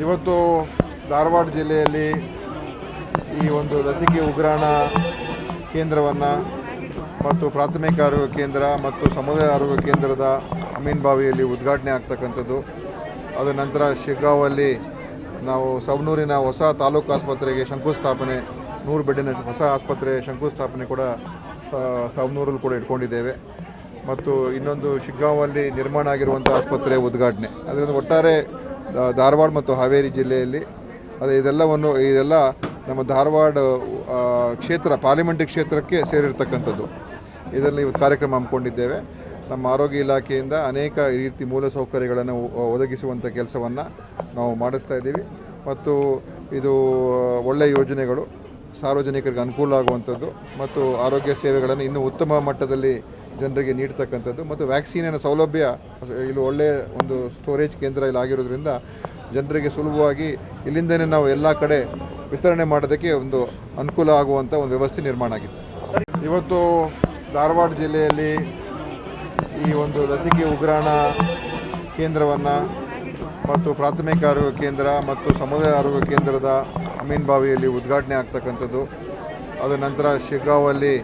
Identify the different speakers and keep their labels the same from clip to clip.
Speaker 1: ಇವತ್ತು ಧಾರವಾಡ ಜಿಲ್ಲೆಯಲ್ಲಿ ಈ ಒಂದು ಲಸಿಕೆ ಉಗ್ರಾಣ ಕೇಂದ್ರವನ್ನು ಮತ್ತು ಪ್ರಾಥಮಿಕ ಆರೋಗ್ಯ ಕೇಂದ್ರ ಮತ್ತು ಸಮುದಾಯ ಆರೋಗ್ಯ ಕೇಂದ್ರದ ಅಮೀನ್ಬಾವಿಯಲ್ಲಿ ಉದ್ಘಾಟನೆ ಆಗ್ತಕ್ಕಂಥದ್ದು. ಅದ ನಂತರ ಶಿಗ್ಗಾಂವಲ್ಲಿ ನಾವು ಸವಣೂರಿನ ಹೊಸ ತಾಲೂಕು ಆಸ್ಪತ್ರೆಗೆ ಶಂಕುಸ್ಥಾಪನೆ 100 ಬೆಡ್ಡಿನ ಹೊಸ ಆಸ್ಪತ್ರೆ ಶಂಕುಸ್ಥಾಪನೆ ಕೂಡ ಸವಣೂರಲ್ಲಿ ಕೂಡ ಇಟ್ಕೊಂಡಿದ್ದೇವೆ. ಮತ್ತು ಇನ್ನೊಂದು ಶಿಗ್ಗಾಂವಲ್ಲಿ ನಿರ್ಮಾಣ ಆಗಿರುವಂಥ ಆಸ್ಪತ್ರೆ ಉದ್ಘಾಟನೆ. ಅದರಿಂದ ಒಟ್ಟಾರೆ ಧಾರವಾಡ ಮತ್ತು ಹಾವೇರಿ ಜಿಲ್ಲೆಯಲ್ಲಿ ಇದೆಲ್ಲ ನಮ್ಮ ಧಾರವಾಡ ಕ್ಷೇತ್ರ ಪಾರ್ಲಿಮೆಂಟ್ರಿ ಕ್ಷೇತ್ರಕ್ಕೆ ಸೇರಿರ್ತಕ್ಕಂಥದ್ದು. ಇದರಲ್ಲಿ ಇವತ್ತು ಕಾರ್ಯಕ್ರಮ ಹಮ್ಮಿಕೊಂಡಿದ್ದೇವೆ. ನಮ್ಮ ಆರೋಗ್ಯ ಇಲಾಖೆಯಿಂದ ಅನೇಕ ರೀತಿ ಮೂಲಸೌಕರ್ಯಗಳನ್ನು ಒದಗಿಸುವಂಥ ಕೆಲಸವನ್ನು ನಾವು ಮಾಡಿಸ್ತಾ ಇದ್ದೀವಿ. ಮತ್ತು ಇದು ಒಳ್ಳೆಯ ಯೋಜನೆಗಳು, ಸಾರ್ವಜನಿಕರಿಗೆ ಅನುಕೂಲ ಆಗುವಂಥದ್ದು ಮತ್ತು ಆರೋಗ್ಯ ಸೇವೆಗಳನ್ನು ಇನ್ನೂ ಉತ್ತಮ ಮಟ್ಟದಲ್ಲಿ ಜನರಿಗೆ ನೀಡ್ತಕ್ಕಂಥದ್ದು. ಮತ್ತು ವ್ಯಾಕ್ಸಿನಿನ ಸೌಲಭ್ಯ ಇಲ್ಲಿ ಒಳ್ಳೆಯ ಒಂದು ಸ್ಟೋರೇಜ್ ಕೇಂದ್ರ ಇಲ್ಲಿ ಆಗಿರೋದ್ರಿಂದ ಜನರಿಗೆ ಸುಲಭವಾಗಿ ಇಲ್ಲಿಂದನೇ ನಾವು ಎಲ್ಲ ಕಡೆ ವಿತರಣೆ ಮಾಡೋದಕ್ಕೆ ಒಂದು ಅನುಕೂಲ ಆಗುವಂಥ ಒಂದು ವ್ಯವಸ್ಥೆ ನಿರ್ಮಾಣ ಆಗಿದೆ. ಇವತ್ತು ಧಾರವಾಡ ಜಿಲ್ಲೆಯಲ್ಲಿ ಈ ಒಂದು ಲಸಿಕೆ ಉಗ್ರಾಣ ಕೇಂದ್ರವನ್ನು ಮತ್ತು ಪ್ರಾಥಮಿಕ ಆರೋಗ್ಯ ಕೇಂದ್ರ ಮತ್ತು ಸಮುದಾಯ ಆರೋಗ್ಯ ಕೇಂದ್ರದ ಅಮೀನ್ಬಾವಿಯಲ್ಲಿ ಉದ್ಘಾಟನೆ ಆಗ್ತಕ್ಕಂಥದ್ದು. ಅದ ನಂತರ ಶಿಗ್ಗಾಂವಲ್ಲಿ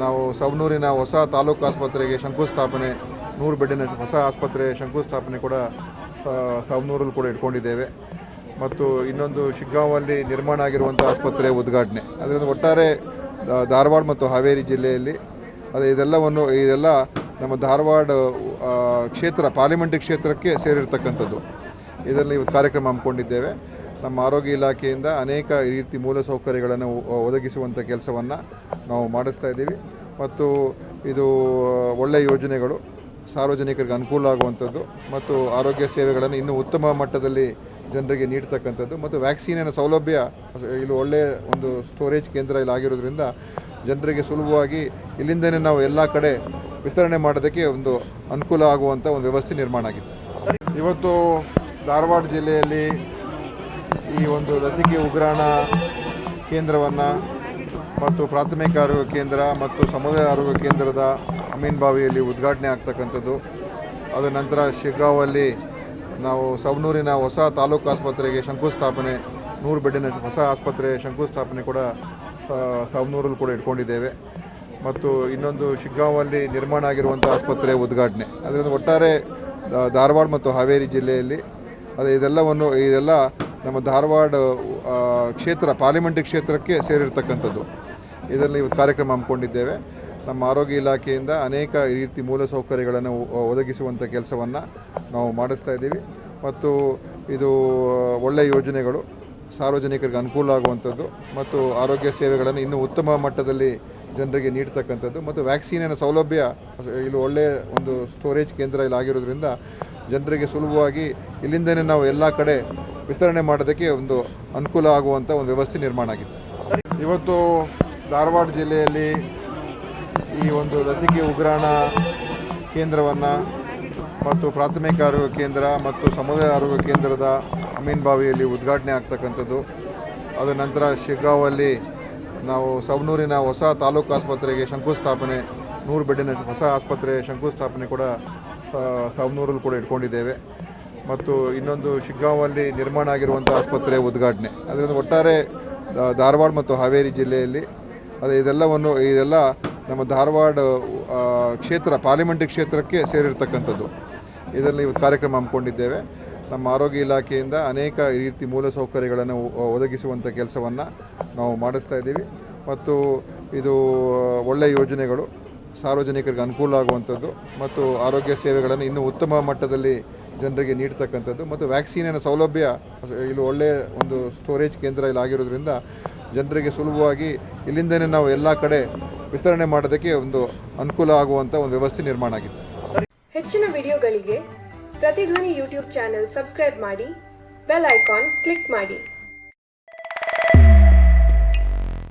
Speaker 1: ನಾವು ಸವಣೂರಿನ ಹೊಸ ತಾಲೂಕು ಆಸ್ಪತ್ರೆಗೆ ಶಂಕುಸ್ಥಾಪನೆ 100 ಬೆಡ್ಡಿನ ಹೊಸ ಆಸ್ಪತ್ರೆ ಶಂಕುಸ್ಥಾಪನೆ ಕೂಡ ಸವಣೂರಲ್ಲಿ ಕೂಡ ಇಟ್ಕೊಂಡಿದ್ದೇವೆ. ಮತ್ತು ಇನ್ನೊಂದು ಶಿಗ್ಗಾಂವಲ್ಲಿ ನಿರ್ಮಾಣ ಆಗಿರುವಂಥ ಆಸ್ಪತ್ರೆ ಉದ್ಘಾಟನೆ. ಅದರಿಂದ ಒಟ್ಟಾರೆ ಧಾರವಾಡ ಮತ್ತು ಹಾವೇರಿ ಜಿಲ್ಲೆಯಲ್ಲಿ ಇದೆಲ್ಲ ನಮ್ಮ ಧಾರವಾಡ ಕ್ಷೇತ್ರ ಪಾರ್ಲಿಮೆಂಟ್ರಿ ಕ್ಷೇತ್ರಕ್ಕೆ ಸೇರಿರ್ತಕ್ಕಂಥದ್ದು. ಇದರಲ್ಲಿ ಇವತ್ತು ಕಾರ್ಯಕ್ರಮ ಹಮ್ಮಿಕೊಂಡಿದ್ದೇವೆ. ನಮ್ಮ ಆರೋಗ್ಯ ಇಲಾಖೆಯಿಂದ ಅನೇಕ ರೀತಿ ಮೂಲಸೌಕರ್ಯಗಳನ್ನು ಒದಗಿಸುವಂಥ ಕೆಲಸವನ್ನು ನಾವು ಮಾಡಿಸ್ತಾ ಇದ್ದೀವಿ. ಮತ್ತು ಇದು ಒಳ್ಳೆಯ ಯೋಜನೆಗಳು, ಸಾರ್ವಜನಿಕರಿಗೆ ಅನುಕೂಲ ಆಗುವಂಥದ್ದು ಮತ್ತು ಆರೋಗ್ಯ ಸೇವೆಗಳನ್ನು ಇನ್ನೂ ಉತ್ತಮ ಮಟ್ಟದಲ್ಲಿ ಜನರಿಗೆ ನೀಡ್ತಕ್ಕಂಥದ್ದು. ಮತ್ತು ವ್ಯಾಕ್ಸಿನಿನ ಸೌಲಭ್ಯ ಇಲ್ಲಿ ಒಳ್ಳೆಯ ಒಂದು ಸ್ಟೋರೇಜ್ ಕೇಂದ್ರ ಇಲ್ಲಿ ಆಗಿರೋದ್ರಿಂದ ಜನರಿಗೆ ಸುಲಭವಾಗಿ ಇಲ್ಲಿಂದನೇ ನಾವು ಎಲ್ಲ ಕಡೆ ವಿತರಣೆ ಮಾಡೋದಕ್ಕೆ ಒಂದು ಅನುಕೂಲ ಆಗುವಂಥ ಒಂದು ವ್ಯವಸ್ಥೆ ನಿರ್ಮಾಣ ಆಗಿದೆ. ಇವತ್ತು ಧಾರವಾಡ ಜಿಲ್ಲೆಯಲ್ಲಿ ಈ ಒಂದು ಲಸಿಕೆ ಉಗ್ರಾಣ ಕೇಂದ್ರವನ್ನು ಮತ್ತು ಪ್ರಾಥಮಿಕ ಆರೋಗ್ಯ ಕೇಂದ್ರ ಮತ್ತು ಸಮುದಾಯ ಆರೋಗ್ಯ ಕೇಂದ್ರದ ಅಮೀನ್ಬಾವಿಯಲ್ಲಿ ಉದ್ಘಾಟನೆ ಆಗ್ತಕ್ಕಂಥದ್ದು. ಅದ ನಂತರ ಶಿಗ್ಗಾಂವಲ್ಲಿ ನಾವು ಸವಣೂರಿನ ಹೊಸ ತಾಲೂಕು ಆಸ್ಪತ್ರೆಗೆ ಶಂಕುಸ್ಥಾಪನೆ 100 ಬೆಡ್ಡಿನ ಹೊಸ ಆಸ್ಪತ್ರೆ ಶಂಕುಸ್ಥಾಪನೆ ಕೂಡ ಸವಣೂರಲ್ಲಿ ಕೂಡ ಇಟ್ಕೊಂಡಿದ್ದೇವೆ. ಮತ್ತು ಇನ್ನೊಂದು ಶಿಗ್ಗಾಂವಲ್ಲಿ ನಿರ್ಮಾಣ ಆಗಿರುವಂಥ ಆಸ್ಪತ್ರೆ ಉದ್ಘಾಟನೆ. ಅದರಿಂದ ಒಟ್ಟಾರೆ ಧಾರವಾಡ ಮತ್ತು ಹಾವೇರಿ ಜಿಲ್ಲೆಯಲ್ಲಿ ಇದೆಲ್ಲ ನಮ್ಮ ಧಾರವಾಡ ಕ್ಷೇತ್ರ ಪಾರ್ಲಿಮೆಂಟ್ರಿ ಕ್ಷೇತ್ರಕ್ಕೆ ಸೇರಿರ್ತಕ್ಕಂಥದ್ದು. ಇದರಲ್ಲಿ ಇವತ್ತು ಕಾರ್ಯಕ್ರಮ ಹಮ್ಮಿಕೊಂಡಿದ್ದೇವೆ. ನಮ್ಮ ಆರೋಗ್ಯ ಇಲಾಖೆಯಿಂದ ಅನೇಕ ರೀತಿ ಮೂಲಸೌಕರ್ಯಗಳನ್ನು ಒದಗಿಸುವಂಥ ಕೆಲಸವನ್ನು ನಾವು ಮಾಡಿಸ್ತಾ ಇದ್ದೀವಿ. ಮತ್ತು ಇದು ಒಳ್ಳೆಯ ಯೋಜನೆಗಳು, ಸಾರ್ವಜನಿಕರಿಗೆ ಅನುಕೂಲ ಆಗುವಂಥದ್ದು ಮತ್ತು ಆರೋಗ್ಯ ಸೇವೆಗಳನ್ನು ಇನ್ನೂ ಉತ್ತಮ ಮಟ್ಟದಲ್ಲಿ ಜನರಿಗೆ ನೀಡ್ತಕ್ಕಂಥದ್ದು. ಮತ್ತು ವ್ಯಾಕ್ಸಿನಿನ ಸೌಲಭ್ಯ ಇಲ್ಲಿ ಒಳ್ಳೆಯ ಒಂದು ಸ್ಟೋರೇಜ್ ಕೇಂದ್ರ ಇಲ್ಲಿ ಆಗಿರೋದ್ರಿಂದ ಜನರಿಗೆ ಸುಲಭವಾಗಿ ಇಲ್ಲಿಂದನೇ ನಾವು ಎಲ್ಲ ಕಡೆ ವಿತರಣೆ ಮಾಡೋದಕ್ಕೆ ಒಂದು ಅನುಕೂಲ ಆಗುವಂಥ ಒಂದು ವ್ಯವಸ್ಥೆ ನಿರ್ಮಾಣ ಆಗಿದೆ. ಇವತ್ತು ಧಾರವಾಡ ಜಿಲ್ಲೆಯಲ್ಲಿ ಈ ಒಂದು ಲಸಿಕೆ ಉಗ್ರಾಣ ಕೇಂದ್ರವನ್ನು ಮತ್ತು ಪ್ರಾಥಮಿಕ ಆರೋಗ್ಯ ಕೇಂದ್ರ ಮತ್ತು ಸಮುದಾಯ ಆರೋಗ್ಯ ಕೇಂದ್ರದ ಅಮೀನ್ಬಾವಿಯಲ್ಲಿ ಉದ್ಘಾಟನೆ ಆಗ್ತಕ್ಕಂಥದ್ದು. ಅದ ನಂತರ ಶಿಗ್ಗಾಂವಲ್ಲಿ ನಾವು ಸವಣೂರಿನ ಹೊಸ ತಾಲೂಕು ಆಸ್ಪತ್ರೆಗೆ ಶಂಕುಸ್ಥಾಪನೆ 100 ಬೆಡ್ಡಿನ ಹೊಸ ಆಸ್ಪತ್ರೆ ಶಂಕುಸ್ಥಾಪನೆ ಕೂಡ ಸವಣೂರಲ್ಲಿ ಕೂಡ ಇಟ್ಕೊಂಡಿದ್ದೇವೆ. ಮತ್ತು ಇನ್ನೊಂದು ಶಿಗ್ಗಾಂವಲ್ಲಿ ನಿರ್ಮಾಣ ಆಗಿರುವಂಥ ಆಸ್ಪತ್ರೆ ಉದ್ಘಾಟನೆ. ಅದರಿಂದ ಒಟ್ಟಾರೆ ಧಾರವಾಡ ಮತ್ತು ಹಾವೇರಿ ಜಿಲ್ಲೆಯಲ್ಲಿ ಇದೆಲ್ಲ ನಮ್ಮ ಧಾರವಾಡ ಕ್ಷೇತ್ರ ಪಾರ್ಲಿಮೆಂಟ್ರಿ ಕ್ಷೇತ್ರಕ್ಕೆ ಸೇರಿರ್ತಕ್ಕಂಥದ್ದು. ಇದರಲ್ಲಿ ಇವತ್ತು ಕಾರ್ಯಕ್ರಮ ಹಮ್ಮಿಕೊಂಡಿದ್ದೇವೆ. ನಮ್ಮ ಆರೋಗ್ಯ ಇಲಾಖೆಯಿಂದ ಅನೇಕ ರೀತಿ ಮೂಲಸೌಕರ್ಯಗಳನ್ನು ಒದಗಿಸುವಂಥ ಕೆಲಸವನ್ನು ನಾವು ಮಾಡಿಸ್ತಾ ಇದ್ದೀವಿ. ಮತ್ತು ಇದು ಒಳ್ಳೆಯ ಯೋಜನೆಗಳು, ಸಾರ್ವಜನಿಕರಿಗೆ ಅನುಕೂಲ ಆಗುವಂಥದ್ದು ಮತ್ತು ಆರೋಗ್ಯ ಸೇವೆಗಳನ್ನು ಇನ್ನೂ ಉತ್ತಮ ಮಟ್ಟದಲ್ಲಿ ಜನರಿಗೆ ನೀಡ್ತಕ್ಕಂಥದ್ದು. ಮತ್ತು ವ್ಯಾಕ್ಸಿನಿನ ಸೌಲಭ್ಯ ಇಲ್ಲಿ ಒಳ್ಳೆಯ ಒಂದು ಸ್ಟೋರೇಜ್ ಕೇಂದ್ರ ಇಲ್ಲಿ ಆಗಿರೋದ್ರಿಂದ ಜನರಿಗೆ ಸುಲಭವಾಗಿ ಇಲ್ಲಿಂದನೇ ನಾವು ಎಲ್ಲ ಕಡೆ ವಿತರಣೆ ಮಾಡೋದಕ್ಕೆ ಒಂದು ಅನುಕೂಲ ಆಗುವಂಥ ಒಂದು ವ್ಯವಸ್ಥೆ ನಿರ್ಮಾಣ ಆಗಿದೆ.
Speaker 2: ಹೆಚ್ಚಿನ ವಿಡಿಯೋಗಳಿಗೆ ಪ್ರತಿಧ್ವನಿ ಯೂಟ್ಯೂಬ್ ಚಾನೆಲ್ ಸಬ್ಸ್ಕ್ರೈಬ್ ಮಾಡಿ, ಬೆಲ್ ಐಕಾನ್ ಕ್ಲಿಕ್ ಮಾಡಿ.